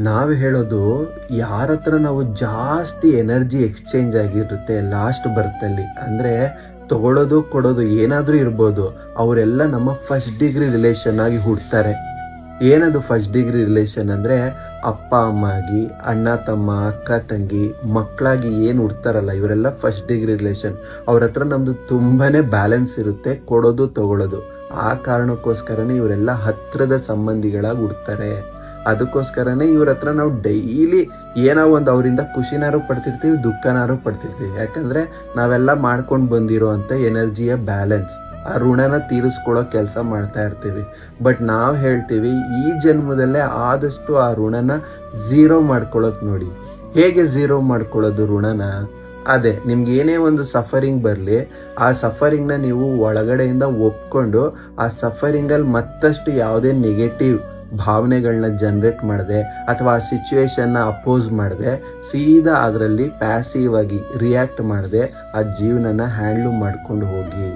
ನಾವು ಹೇಳೋದು ಯಾರ ಹತ್ರ ನಾವು ಜಾಸ್ತಿ ಎನರ್ಜಿ ಎಕ್ಸ್ಚೇಂಜ್ ಆಗಿರುತ್ತೆ ಲಾಸ್ಟ್ ಬರ್ತಲ್ಲಿ, ಅಂದರೆ ತಗೊಳ್ಳೋದು ಕೊಡೋದು ಏನಾದರೂ ಇರ್ಬೋದು, ಅವರೆಲ್ಲ ನಮ್ಮ ಫಸ್ಟ್ ಡಿಗ್ರಿ ರಿಲೇಷನ್ ಆಗಿ ಹುಡ್ತಾರೆ. ಏನದು ಫಸ್ಟ್ ಡಿಗ್ರಿ ರಿಲೇಷನ್ ಅಂದರೆ ಅಪ್ಪ ಅಮ್ಮ ಆಗಿ, ಅಣ್ಣ ತಮ್ಮ, ಅಕ್ಕ ತಂಗಿ, ಮಕ್ಕಳಾಗಿ ಏನು ಹುಡ್ತಾರಲ್ಲ ಇವರೆಲ್ಲ ಫಸ್ಟ್ ಡಿಗ್ರಿ ರಿಲೇಷನ್. ಅವ್ರ ಹತ್ರ ನಮ್ಮದು ತುಂಬಾ ಬ್ಯಾಲೆನ್ಸ್ ಇರುತ್ತೆ, ಕೊಡೋದು ತಗೊಳ್ಳೋದು. ಆ ಕಾರಣಕ್ಕೋಸ್ಕರನೇ ಇವರೆಲ್ಲ ಹತ್ತಿರದ ಸಂಬಂಧಿಗಳಾಗಿ ಹುಡ್ತಾರೆ. ಅದಕ್ಕೋಸ್ಕರನೇ ಇವ್ರ ಹತ್ರ ನಾವು ಡೈಲಿ ಏನೋ ಒಂದು ಅವರಿಂದ ಖುಷಿನಾರು ಪಡ್ತಿರ್ತೀವಿ, ದುಃಖನಾರು ಪಡ್ತಿರ್ತೀವಿ. ಯಾಕಂದರೆ ನಾವೆಲ್ಲ ಮಾಡ್ಕೊಂಡು ಬಂದಿರೋ ಅಂಥ ಎನರ್ಜಿಯ ಬ್ಯಾಲೆನ್ಸ್, ಆ ಋಣನ ತೀರಿಸ್ಕೊಳ್ಳೋ ಕೆಲಸ ಮಾಡ್ತಾ ಇರ್ತೀವಿ. ಬಟ್ ನಾವು ಹೇಳ್ತೀವಿ ಈ ಜನ್ಮದಲ್ಲೇ ಆದಷ್ಟು ಆ ಋಣನ ಝೀರೋ ಮಾಡ್ಕೊಳ್ಳೋಕೆ ನೋಡಿ. ಹೇಗೆ ಝೀರೋ ಮಾಡ್ಕೊಳ್ಳೋದು ಋಣನ? ಅದೇ ನಿಮ್ಗೆ ಏನೇ ಒಂದು ಸಫರಿಂಗ್ ಬರಲಿ, ಆ ಸಫರಿಂಗ್ನ ನೀವು ಒಳಗಡೆಯಿಂದ ಒಪ್ಕೊಂಡು ಆ ಸಫರಿಂಗಲ್ಲಿ ಮತ್ತಷ್ಟು ಯಾವುದೇ ನೆಗೆಟಿವ್ ಭಾವನೆಗಳನ್ನ ಜನ್ರೇಟ್ ಮಾಡಿದೆ ಅಥವಾ ಆ ಸಿಚುವೇಶನ್ನ ಅಪೋಸ್ ಮಾಡಿದೆ, ಸೀದಾ ಅದರಲ್ಲಿ ಪ್ಯಾಸಿವ್ ಆಗಿ ರಿಯಾಕ್ಟ್ ಮಾಡಿದೆ ಆ ಜೀವನನ ಹ್ಯಾಂಡ್ಲ್ ಮಾಡ್ಕೊಂಡು ಹೋಗಿ.